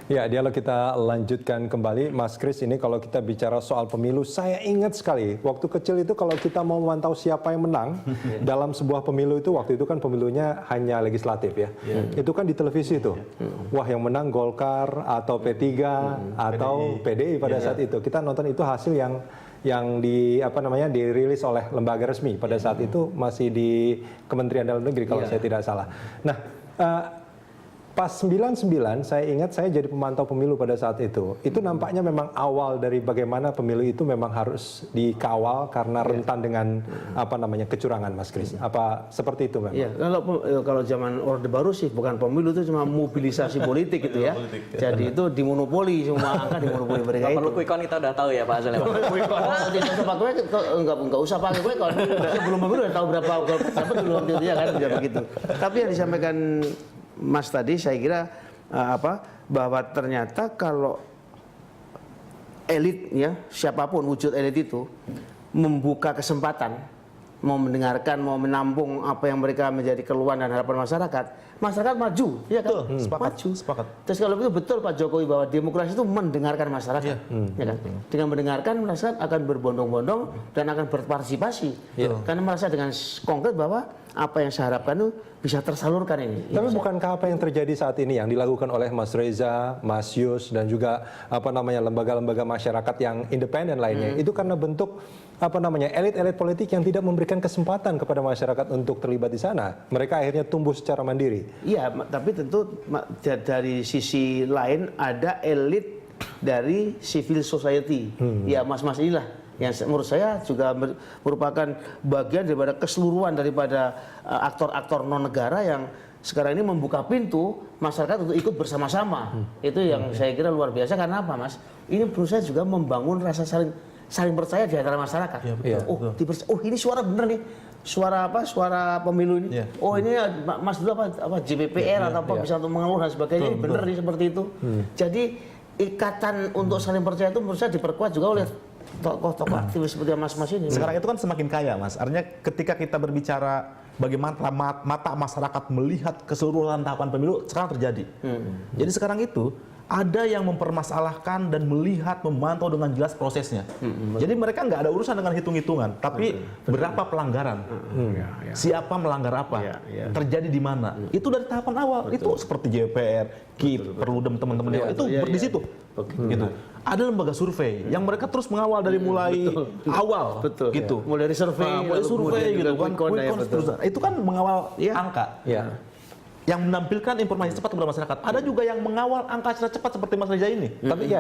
Ya, dialog kita lanjutkan kembali. Mas Kris, ini kalau kita bicara soal pemilu, saya ingat sekali, waktu kecil itu kalau kita mau memantau siapa yang menang dalam sebuah pemilu itu, waktu itu kan pemilunya hanya legislatif ya. Itu kan di televisi itu. Wah, yang menang Golkar atau P3 atau PDI pada saat itu. Kita nonton itu hasil yang dirilis oleh lembaga resmi pada saat itu, masih di Kementerian Dalam Negeri kalau saya tidak salah. Nah, pas 99 saya ingat saya jadi pemantau pemilu pada saat itu. Itu nampaknya memang awal dari bagaimana pemilu itu memang harus dikawal karena rentan dengan kecurangan, Mas Kris. Apa seperti itu memang? Iya, kalau zaman Orde Baru sih bukan pemilu, itu cuma mobilisasi politik gitu ya. Jadi itu dimonopoli, semua angka dimonopoli mereka itu. Perlu quick count kita udah tahu ya Pak Azal. Tidak usah pakai, enggak usah pakai quick count. Sebelum pemilu udah tahu berapa dulu waktu itu ya kan, begitu. Tapi yang disampaikan Mas tadi, saya kira bahwa ternyata kalau elit ya, siapapun wujud elit itu membuka kesempatan, mau mendengarkan, mau menampung apa yang mereka menjadi keluhan dan harapan masyarakat maju, ya kan? Sepakat. Terus kalau itu betul Pak Jokowi bahwa demokrasi itu mendengarkan masyarakat, ya kan? Dengan mendengarkan masyarakat akan berbondong-bondong dan akan berpartisipasi, karena merasa dengan konkret bahwa apa yang saya harapkan itu bisa tersalurkan ini. Tapi bukankah apa yang terjadi saat ini yang dilakukan oleh Mas Reza, Mas Yus, dan juga lembaga-lembaga masyarakat yang independen lainnya, itu karena bentuk elit-elit politik yang tidak memberikan kesempatan kepada masyarakat untuk terlibat di sana. Mereka akhirnya tumbuh secara mandiri. Iya, tapi tentu dari sisi lain ada elit dari civil society. Ya, mas-mas inilah yang menurut saya juga merupakan bagian daripada keseluruhan daripada aktor-aktor non negara yang sekarang ini membuka pintu masyarakat untuk ikut bersama-sama. Itu yang saya kira luar biasa. Karena apa, Mas? Ini menurut saya juga membangun rasa saling percaya di antara masyarakat. Ini suara bener nih, suara pemilu ini. Oh, ini Mas dulu JPPR atau apa bisa untuk mengeluh dan sebagainya. Ini bener nih seperti itu. Jadi ikatan untuk saling percaya itu menurut saya diperkuat juga oleh tokoh-tokoh aktivis seperti mas-mas ini. Sekarang itu kan semakin kaya, Mas. Artinya ketika kita berbicara bagaimana mata masyarakat melihat keseluruhan tahapan pemilu, sekarang terjadi. Jadi sekarang itu ada yang mempermasalahkan dan melihat, memantau dengan jelas prosesnya. Jadi mereka nggak ada urusan dengan hitung-hitungan, tapi berapa pelanggaran, siapa melanggar apa, terjadi di mana. Itu dari tahapan awal. Itu seperti JPR, KIP, Perludem, teman-teman itu di situ. Gitu. Ada lembaga survei yang mereka terus mengawal dari mulai awal, gitu. Mulai dari survei, gitu kan. Itu kan mengawal angka. Yang menampilkan informasi cepat kepada masyarakat. Ada juga yang mengawal angka secara cepat seperti Mas Reza ini.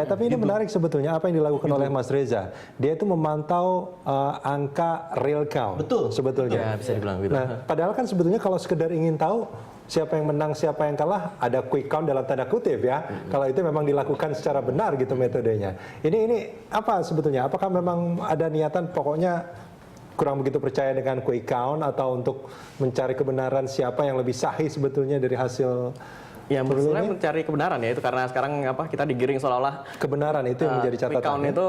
Tapi ini menarik sebetulnya apa yang dilakukan oleh Mas Reza. Dia itu memantau angka real count. Sebetulnya. Ya, bisa dibilang gitu. Nah, padahal kan sebetulnya kalau sekedar ingin tahu siapa yang menang, siapa yang kalah, ada quick count dalam tanda kutip ya. Kalau itu memang dilakukan secara benar gitu metodenya. Ini apa sebetulnya? Apakah memang ada niatan pokoknya kurang begitu percaya dengan quick count atau untuk mencari kebenaran siapa yang lebih sahih sebetulnya dari hasil? Ya, sebenarnya mencari kebenaran ya, itu karena sekarang kita digiring seolah-olah kebenaran itu yang menjadi catatan. Quick count itu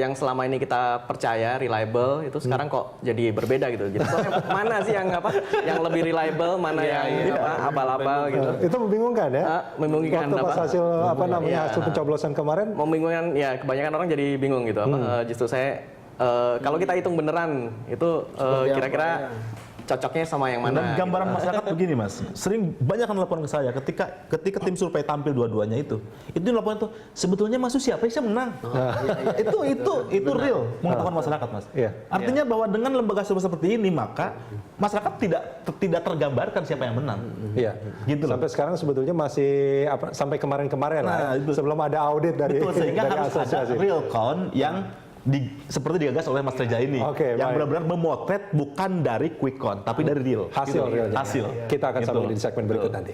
yang selama ini kita percaya reliable itu sekarang kok jadi berbeda gitu. Jadi mana sih yang yang lebih reliable, mana yang abal-abal gitu. Itu membingungkan ya? Membingungkan waktu pas hasil hasil pencoblosan kemarin. Membingungkan ya, kebanyakan orang jadi bingung gitu. Justru saya kalau kita hitung beneran itu kira-kira cocoknya sama yang mana? Dan gambaran masyarakat begini, Mas. Sering banyak yang laporan ke saya ketika tim survei tampil dua-duanya itu laporan itu sebetulnya Mas siapa sih yang menang? Itu real pengetahuan masyarakat, Mas. Artinya bahwa dengan lembaga survei seperti ini maka masyarakat tidak tergambarkan siapa yang menang. Gitu loh. Sampai sekarang sebetulnya masih sampai kemarin-kemarin sebelum ada audit dari sehingga dari harus ada real count yang seperti digagas oleh Mas Reza ini, yang benar-benar memotret bukan dari quick count tapi dari real hasil realnya. Hasil. Kita akan sambung di segmen berikut nanti.